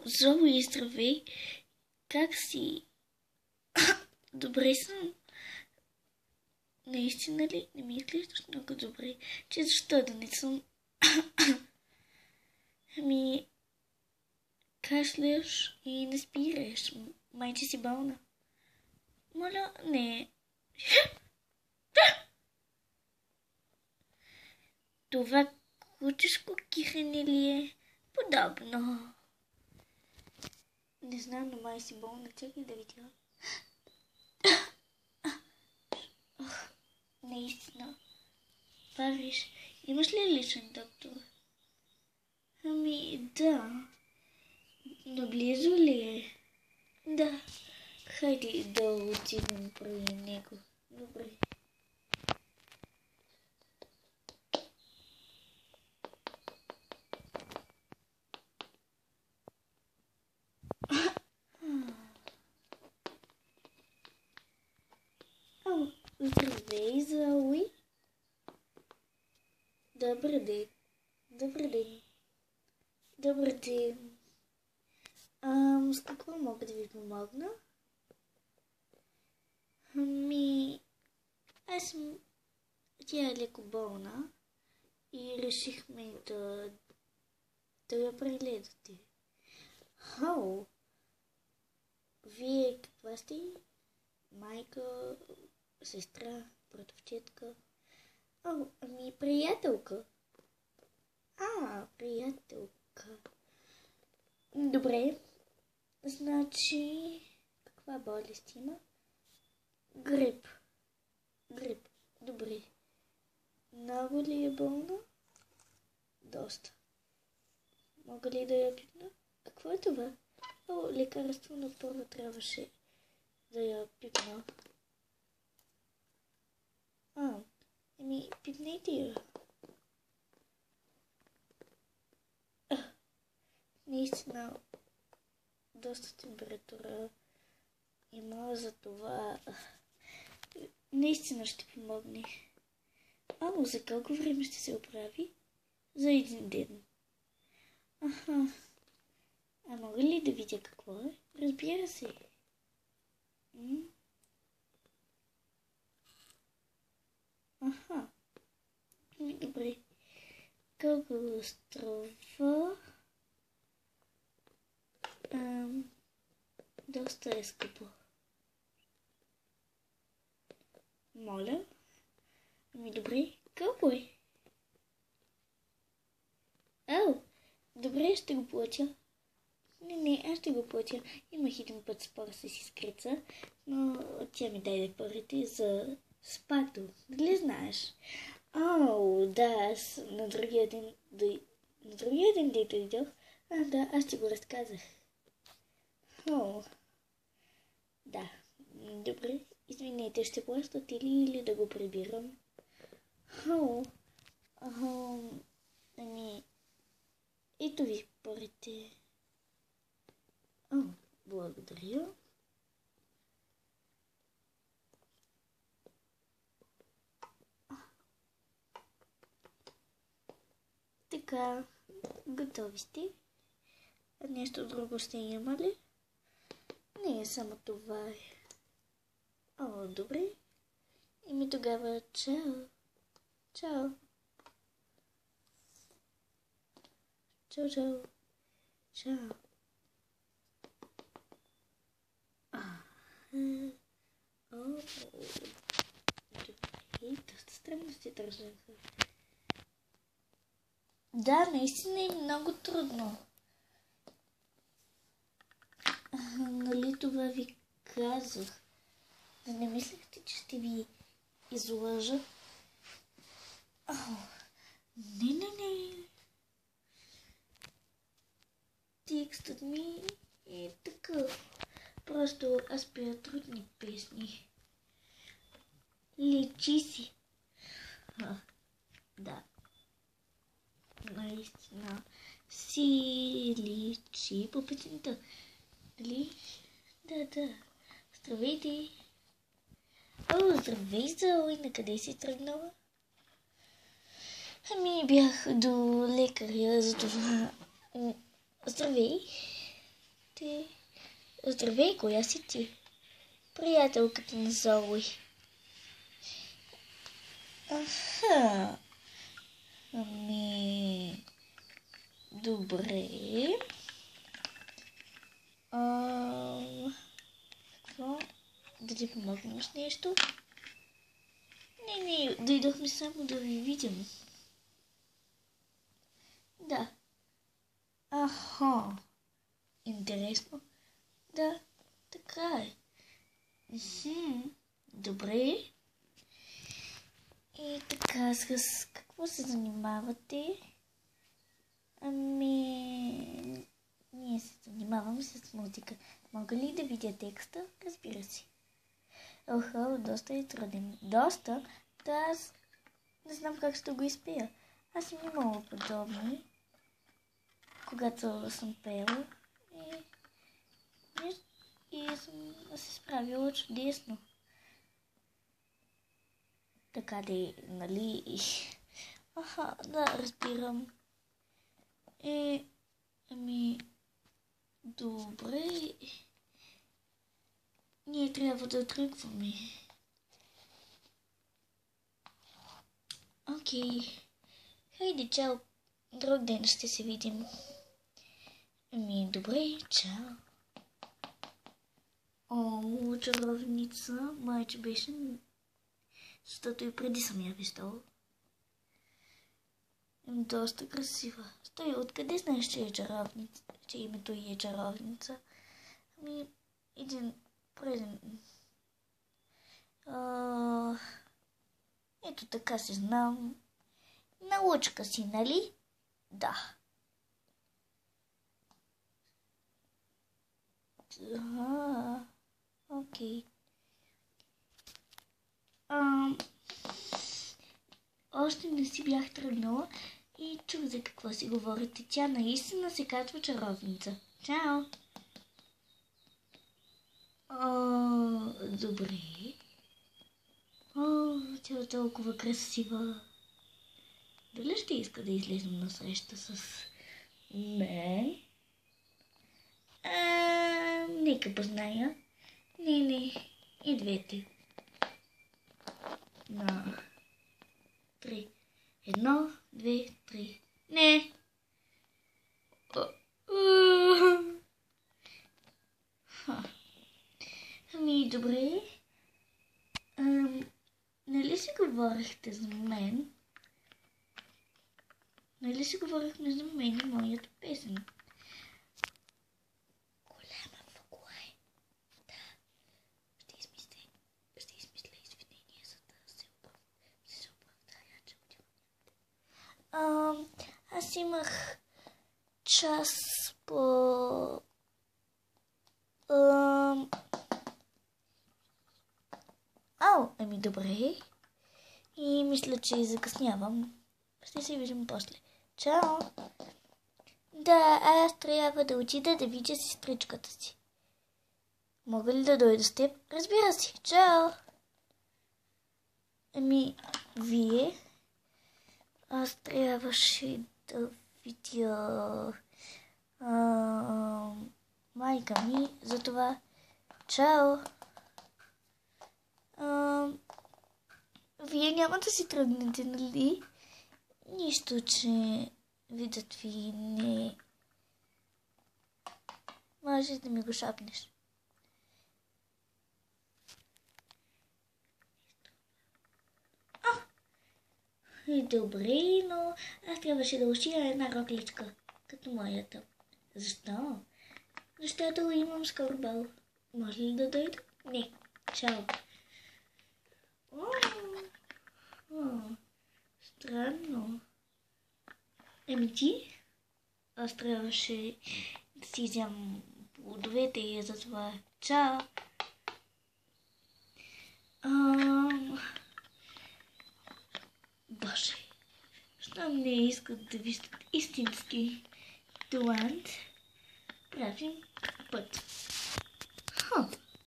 Зои, здравей! Как си? Добре съм. Наистина ли? Не ми изглеждаш много добре. Че защо да не съм? Ами, кашляш и не спираш. Майче си болна. Моля, не. Това кучешко кихане ли е? Подобно. Не знам, но май си болна. Чакай да видя. Наистина. Париж, имаш ли личен доктор? Ами, да. Но близо ли е? Да. Хайде да отидем при него. Добре. Здравей, Зои. Добър ден. Добър ден. Добър ден. С какво мога да ви помогна? Ами, тя е леко болна и решихме да я прегледате. Вие каква сте? Майка, сестра, братовчетка? Ами приятелка. Приятелка. Добре. Значи, каква болест има? Грип. Добре. Много ли е болна? Доста. Мога ли да я пипна? Какво е това? Лекарство, но първо трябваше да я пипна. Пипнете я. Наистина, доста температура има, за това наистина ще помогне. За колко време ще се оправи? За един ден. Мога ли да видя какво е? Разбира се. Добре. Колко струва? Доста е скъпо. Моля? Добре. Колко е? Добре, ще го платя. Не, аз ще го платя. Имах един път спор с изкрица, но тя ми даде парите за спато. Нали знаеш? Да, аз на другия ден дойдох. Да, аз ти го разказах. Да. Добре, извинете, ще плащате ли или да го прибирам? Ето ви парите. Благодаря. Така, готови сте? Нещо друго ще има ли? Не, само това е. Добре. Тогава чао. Чао. Чао. Чао. Добре, доста странно се държаха. Да, наистина е много трудно. Нали това ви казах? Да не мислехте, че ще ви излъжа? Не. Текстът ми е такъв. Просто аз пея трудни песни. Лечи си. Да. Наистина си личи по песента. Дали? Да. Здравейте. Здравей, Зои. На къде си тръгнала? Бях до лекаря, за това. Здравей. ти. Здравей, коя си ти? Приятелката на Зои. Аха. Ами... Добре. Какво? Да ти помогнем с нещо? Не, дойдохме само да ви видим. Да. Аха. Интересно. Да, така е. Добре. И така, с какво се занимавате? Ами... Ние се занимаваме с музика. Мога ли да видя текста? Разбира се. Охо, доста е труден. Доста? Да, аз не знам как ще го изпея. Аз съм имала подобни, когато съм пела и съм се справила чудесно. Така де, нали? Аха, да, разбирам. Ами, добре. Ние трябва да тръгваме. Окей. Хайде, чао. Друг ден ще се видим. Ами, добре, чао. О, чаровница. Майче беше... Защото и преди съм я виждала. Доста красива. Стой, откъде знаеш, че е чаровница? Че името ѝ е чаровница? Ами, един преден... Ето така си знам. Научка си, нали? Да. Окей. Още не си бях тръгнала и чух за какво си говорите. Тя наистина се казва чаровница. Чао! Добре. Тя е толкова красива. Дали ще иска да излезем на среща с мен? Нека позная. Не. И двете. На 3. 1, 2, 3. Не. Ами, добре. Нали си говорихте за мен? Нали си говорихме за мен и моята песен? Голяма въгла е. Да. Ще измисля извинения, за да се оправдая, че отивам. Аз имах час по... Ами добре. И мисля, че закъснявам. Ще се видим после. Чао! Да, аз трябва да отида да видя сестричката си. Мога ли да дойда с теб? Разбира се. Чао! Ами, вие? Аз трябваше да видя майка ми, затова чао! Вие няма да си тръгнете, нали? Нищо, че видът ви не... Може да ми го шапнеш. Добре, но аз трябваше да ушия една рокличка, като моята. Защо? Защото имам скоро бал. Може ли да дойда? Не. Чао. Странно. Еми ти? Аз трябваше да си вземам плодовете и затова. Чао. Боже. Щом не искат да виждат истински талант, правим път.